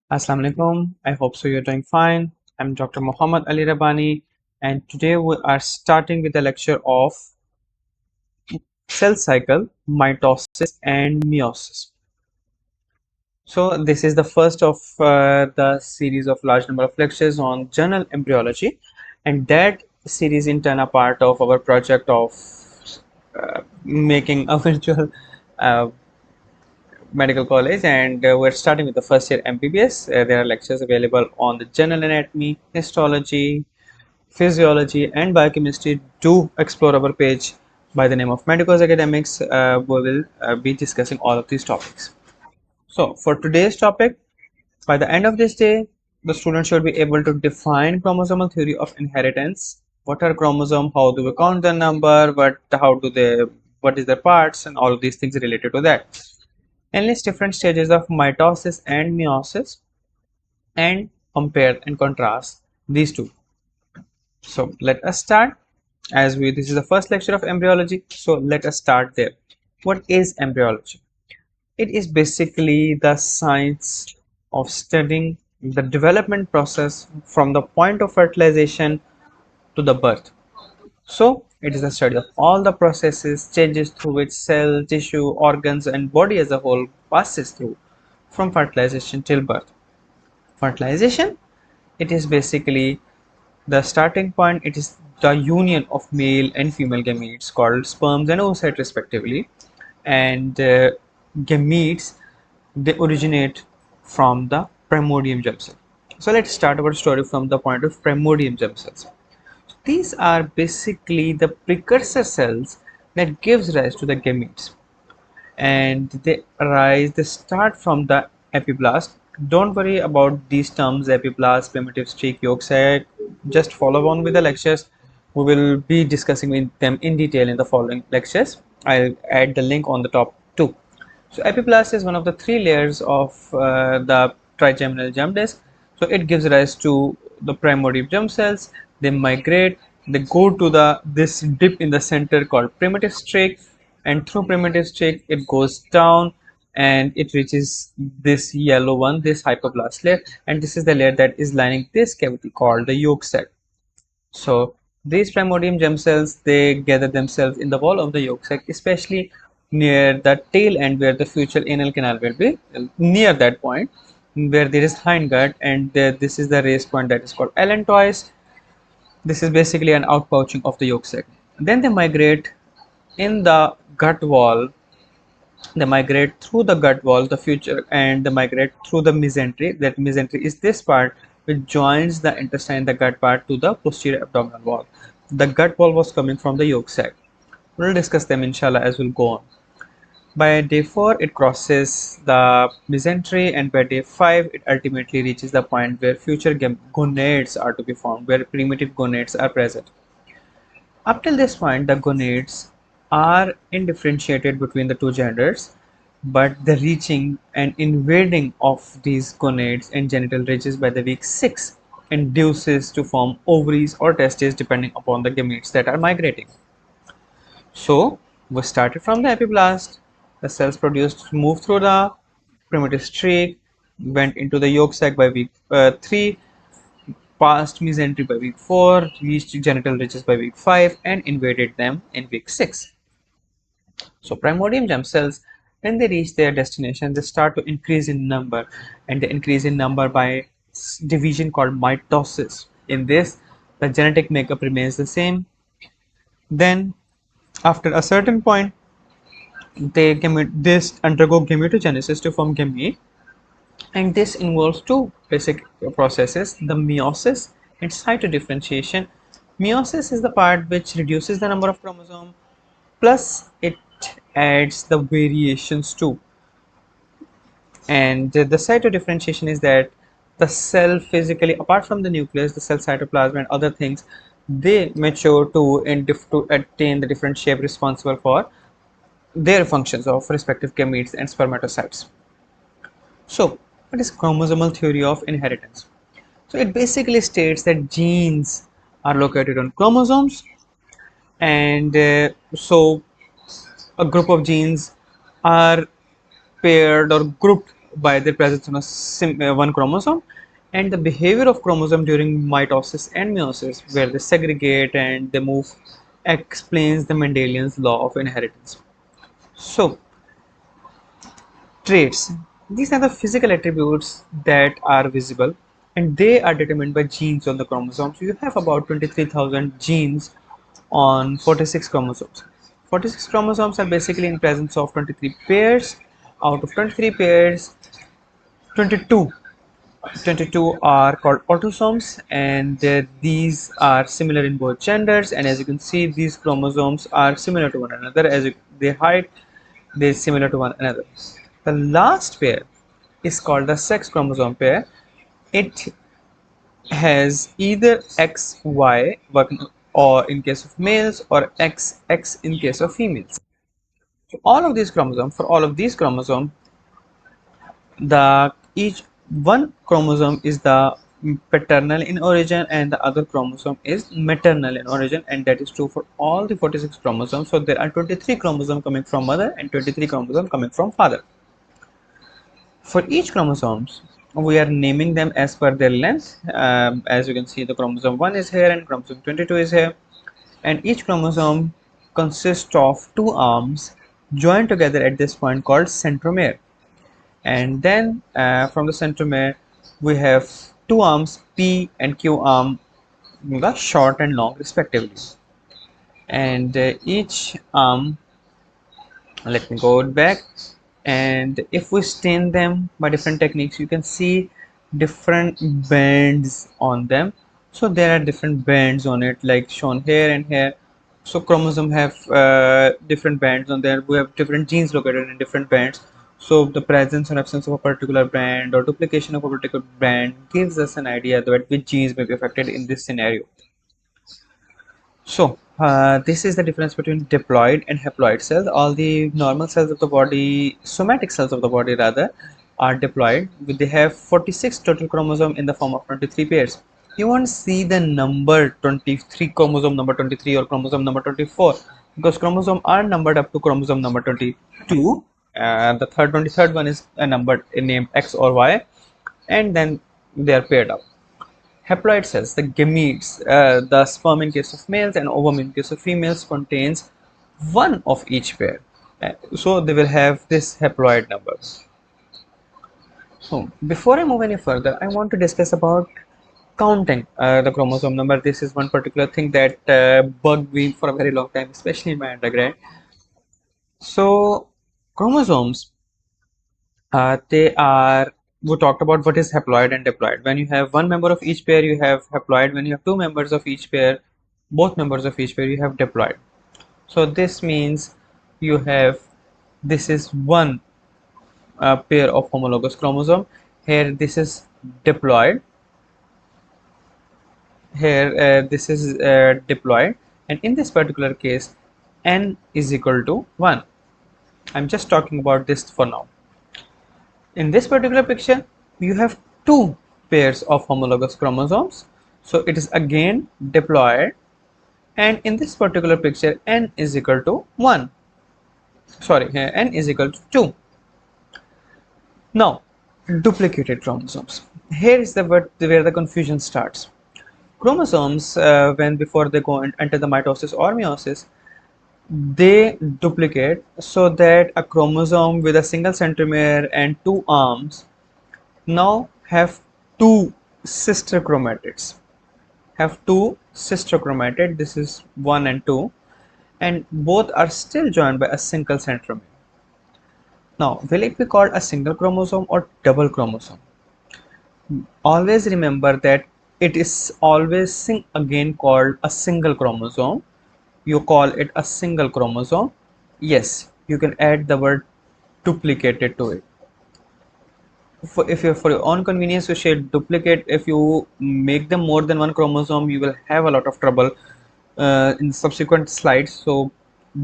Assalamu alaikum. I hope so you're doing fine. I'm Dr. Muhammad Ali Rabbani, and today we are starting with a lecture of cell cycle, mitosis, and meiosis. So this is the first of the series of large number of lectures on general embryology, and that series in turn a part of our project of making a virtual uh, medical college, and we're starting with the first year MBBS. There are lectures available on the general anatomy, histology, physiology, and biochemistry. Do explore our page by the name of Medicos Academics. We will be discussing all of these topics. So, for today's topic, by the end of this day, the student should be able to define chromosomal theory of inheritance. What are chromosomes? How do we count the number? What is their parts? And all of these things related to that. And list different stages of mitosis and meiosis, and compare and contrast these two. So let us start. This is the first lecture of embryology, so let us start there. What is embryology? It is basically the science of studying the development process from the point of fertilization to the birth. So it is a study of all the processes, changes through which cell, tissue, organs, and body as a whole passes through from fertilization till birth. Fertilization, it is basically the starting point. It is the union of male and female gametes called sperms and oocyte respectively, and gametes, they originate from the primordial germ cell. So let's start our story from the point of primordial germ cells. These are basically the precursor cells that gives rise to the gametes, and they start from the epiblast. Don't worry about these terms: epiblast, primitive streak, yolk sac. Just follow on with the lectures. We will be discussing them in detail in the following lectures. I'll add the link on the top too. So epiblast is one of the three layers of the trigeminal germ disk. So it gives rise to the primordial germ cells. They migrate, they go to this dip in the center called primitive streak, and through primitive streak it goes down and it reaches this yellow one, this hypoblast layer, and this is the layer that is lining this cavity called the yolk sac. So these primordial germ cells, they gather themselves in the wall of the yolk sac, especially near the tail end where the future anal canal will be, near that point where there is hindgut, and this is the raised point that is called allantois. This is basically an outpouching of the yolk sac. Then they migrate in the gut wall. They migrate through the gut wall, the future, and they migrate through the mesentery. That mesentery is this part which joins the intestine, the gut part, to the posterior abdominal wall. The gut wall was coming from the yolk sac. We'll discuss them inshallah as we'll go on. By day 4, it crosses the mesentery, and by day 5, it ultimately reaches the point where future gonads are to be formed, where primitive gonads are present. Up till this point, the gonads are indifferentiated between the two genders, but the reaching and invading of these gonads and genital ridges by the week 6 induces to form ovaries or testes depending upon the gametes that are migrating. So we started from the epiblast. The cells produced moved through the primitive streak, went into the yolk sac by week 3, passed mesentery by week 4, reached genital ridges by week 5, and invaded them in week 6. So primordial germ cells, when they reach their destination, they start to increase in number, and they increase in number by division called mitosis. In this, the genetic makeup remains the same. Then, after a certain point, this undergo gametogenesis to form gamete, and this involves two basic processes: the meiosis and cytodifferentiation. Meiosis is the part which reduces the number of chromosomes, plus it adds the variations too. And the cytodifferentiation is that the cell physically, apart from the nucleus, the cell cytoplasm and other things, they mature to attain the different shape responsible for their functions of respective gametes and spermatocytes. So, what is chromosomal theory of inheritance? So, it basically states that genes are located on chromosomes, and so a group of genes are paired or grouped by their presence on one chromosome, and the behavior of chromosome during mitosis and meiosis, where they segregate and they move, explains the Mendelian's law of inheritance. So, traits. These are the physical attributes that are visible and they are determined by genes on the chromosomes. You have about 23,000 genes on 46 chromosomes. 46 chromosomes are basically in presence of 23 pairs. Out of 23 pairs, 22 22 are called autosomes, and these are similar in both genders, and as you can see these chromosomes are similar to one another. They height, they're similar to one another. The last pair is called the sex chromosome pair. It has either XY or in case of males, or XX in case of females. So all of these chromosomes, for all of these chromosomes, the each one chromosome is the paternal in origin and the other chromosome is maternal in origin, and that is true for all the 46 chromosomes. So there are 23 chromosomes coming from mother and 23 chromosomes coming from father. For each chromosomes, we are naming them as per their length. As you can see, the chromosome 1 is here and chromosome 22 is here, and each chromosome consists of two arms joined together at this point called centromere. And then from the centromere we have two arms, P and Q arm, the short and long respectively, and each arm, let me go back, and if we stain them by different techniques you can see different bands on them. So there are different bands on it like shown here and here. So chromosome have different bands on there. We have different genes located in different bands. So the presence or absence of a particular band or duplication of a particular band gives us an idea that which genes may be affected in this scenario. So, this is the difference between diploid and haploid cells. All the normal cells of the body, somatic cells of the body rather, are diploid. They have 46 total chromosomes in the form of 23 pairs. You won't see the number 23, chromosome number 23 or chromosome number 24, because chromosomes are numbered up to chromosome number 22. And the 23rd one is a number named X or Y, and then they are paired up. Haploid cells, the gametes, the sperm in case of males and ovum in case of females, contains one of each pair. So they will have this haploid number. So before I move any further, I want to discuss about counting the chromosome number. This is one particular thing that bugged me for a very long time, especially in my undergrad. So chromosomes, they are, we talked about what is haploid and diploid. When you have one member of each pair you have haploid. When you have two members of each pair, both members of each pair, you have diploid. So this means you have, this is one pair of homologous chromosome. Here this is diploid. Here this is diploid, and in this particular case n is equal to 1. I'm just talking about this for now. In this particular picture you have two pairs of homologous chromosomes, so it is again diploid, and in this particular picture n is equal to 1, sorry, here n is equal to 2. Now duplicated chromosomes, here is where the confusion starts. Chromosomes, when before they go and enter the mitosis or meiosis, they duplicate so that a chromosome with a single centromere and two arms now have two sister chromatids. This is 1 and 2, and both are still joined by a single centromere. Now, will it be called a single chromosome or double chromosome? Always remember that it is always again called a single chromosome. You call it a single chromosome. Yes, you can add the word duplicated to it. For your own convenience, you should duplicate. If you make them more than one chromosome, you will have a lot of trouble in subsequent slides. So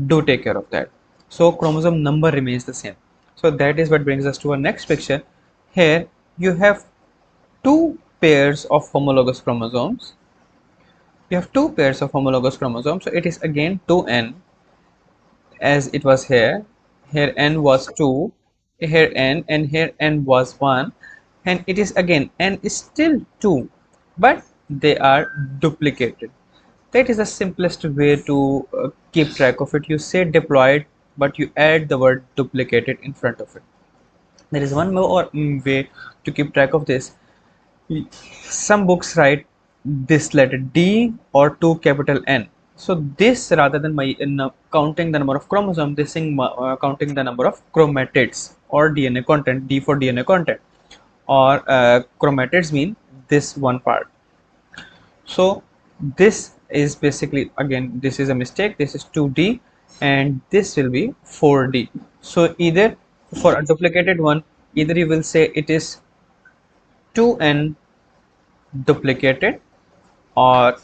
do take care of that. So chromosome number remains the same. So that is what brings us to our next picture. Here you have two pairs of homologous chromosomes. You have two pairs of homologous chromosomes. So it is again 2n as it was here. Here n was 2. here n, and here n was 1, and it is again n is still 2, but they are duplicated. That is the simplest way to keep track of it. You say diploid, but you add the word duplicated in front of it. There is one more way to keep track of this. Some books write this letter D or 2 capital N. So this, rather than counting the number of chromosomes, this is counting the number of chromatids or DNA content. D for DNA content, or chromatids mean this one part. So this is basically, again, this is a mistake. This is 2D and this will be 4D. So either for a duplicated one, either you will say it is 2N duplicated, or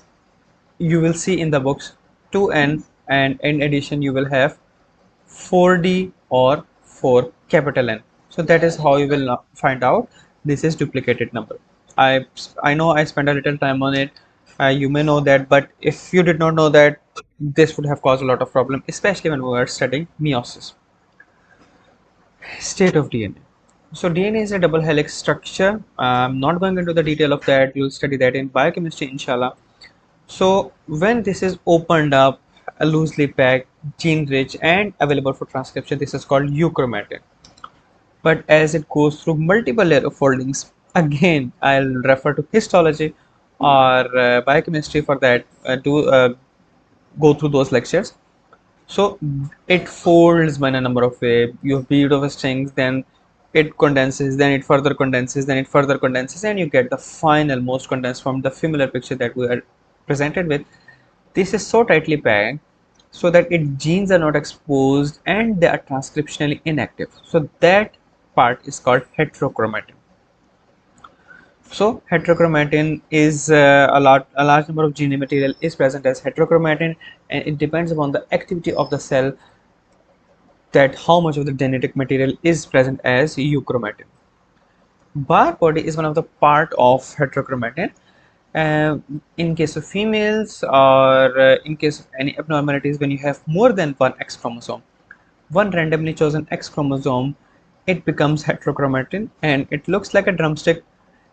you will see in the books 2N, and in addition you will have 4D or 4 capital N. So that is how you will find out this is duplicated number. I know I spent a little time on it. You may know that, but if you did not know that, this would have caused a lot of problem, especially when we were studying meiosis. State of DNA. So DNA is a double helix structure. I'm not going into the detail of that. You'll study that in biochemistry, inshallah. So when this is opened up, loosely packed, gene rich and available for transcription, this is called euchromatin. But as it goes through multiple layer of foldings, again I'll refer to histology or biochemistry for that, to go through those lectures. So it folds by a number of ways. You have period of strings, then it condenses, then it further condenses, then it further condenses, and you get the final most condensed form, the familiar picture that we are presented with. This is so tightly packed so that its genes are not exposed and they are transcriptionally inactive. So that part is called heterochromatin. So heterochromatin is a large number of gene material is present as heterochromatin, and it depends upon the activity of the cell that how much of the genetic material is present as euchromatin. Barr body is one of the part of heterochromatin. In case of females, or in case of any abnormalities, when you have more than one X chromosome, one randomly chosen X chromosome, it becomes heterochromatin and it looks like a drumstick,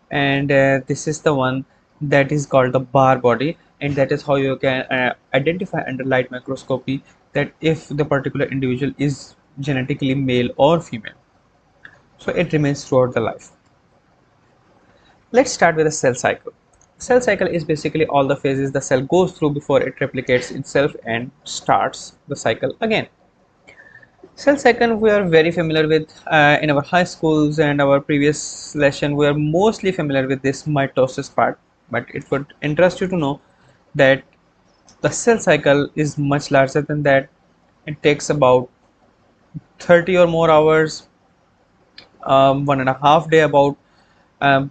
and this is the one that is called the Barr body, and that is how you can identify under light microscopy that if the particular individual is genetically male or female. So it remains throughout the life. Let's start with the cell cycle. Cell cycle is basically all the phases the cell goes through before it replicates itself and starts the cycle again. Cell cycle we are very familiar with in our high schools and our previous lesson. We are mostly familiar with this mitosis part, but it would interest you to know that the cell cycle is much larger than that. It takes about 30 or more hours, 1.5 day about,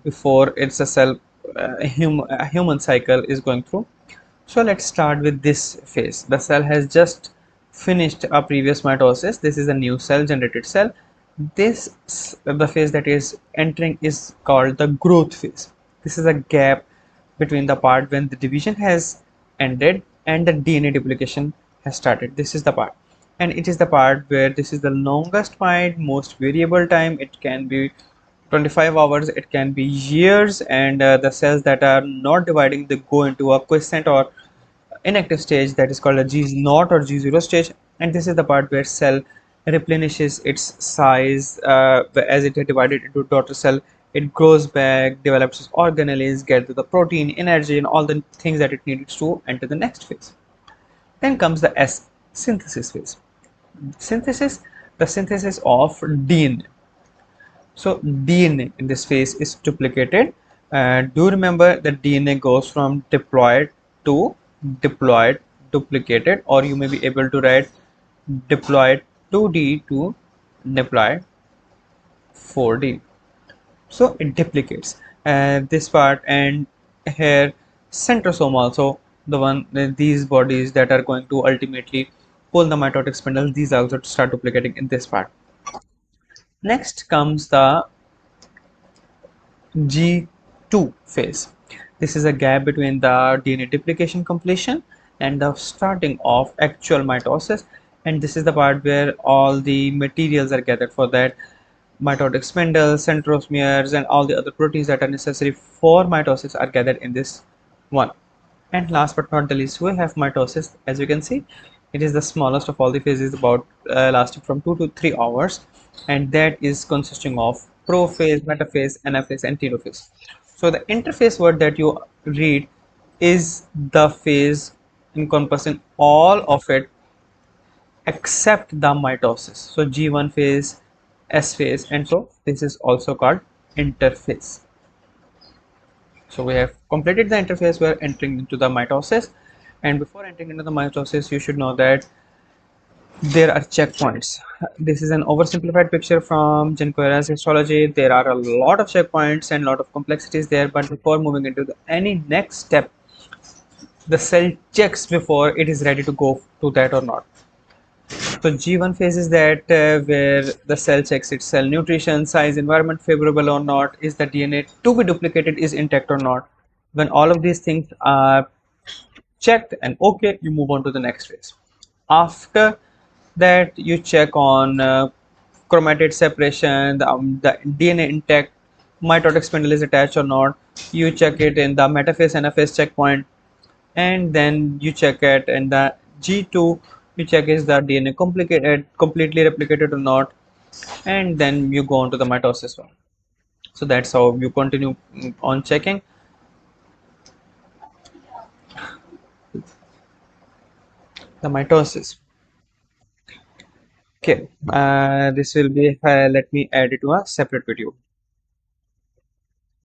before it's a cell a human cycle is going through. So let's start with this phase. The cell has just finished a previous mitosis. This is a new cell generated cell. The phase that is entering is called the growth phase. This is a gap between the part when the division has ended and the DNA duplication has started. This is the part, and it is the part where this is the longest part, most variable time. It can be 25 hours, it can be years, and the cells that are not dividing, they go into a quiescent or inactive stage, that is called a G0 or G0 stage, and this is the part where cell replenishes its size as it is divided into daughter cell. It grows back, develops its organelles, gets the protein, energy, and all the things that it needs to enter the next phase. Then comes the S, synthesis phase. Synthesis, the synthesis of DNA. So DNA in this phase is duplicated. Do remember that DNA goes from diploid to diploid duplicated, or you may be able to write diploid 2D to diploid 4D. So it duplicates this part, and here centrosome also, the one, these bodies that are going to ultimately pull the mitotic spindle, these also start duplicating in this part. Next comes the G2 phase. This is a gap between the DNA duplication completion and the starting of actual mitosis, and this is the part where all the materials are gathered for that. mitotic spindles, centromeres, and all the other proteins that are necessary for mitosis are gathered in this one. And last but not the least, we have mitosis. As you can see, it is the smallest of all the phases, about lasting from 2 to 3 hours, and that is consisting of prophase, metaphase, anaphase, and telophase. So the interphase word that you read is the phase encompassing all of it except the mitosis. So G1 phase, S phase, and so this is also called interphase. So we have completed the interphase, we are entering into the mitosis, and before entering into the mitosis you should know that there are checkpoints. This is an oversimplified picture from Jankoira's histology. There are a lot of checkpoints and a lot of complexities there, but before moving into any next step, the cell checks before it is ready to go to that or not. So G1 phase is that where the cell checks its cell nutrition, size, environment favorable or not, is the DNA to be duplicated is intact or not. When all of these things are checked and okay, you move on to the next phase. After that, you check on chromatid separation, the DNA intact, mitotic spindle is attached or not. You check it in the metaphase, anaphase checkpoint, and then you check it in the G2. You check is the DNA completely replicated or not, and then you go on to the mitosis one. So that's how you continue on checking the mitosis. Okay, this will be let me add it to a separate video.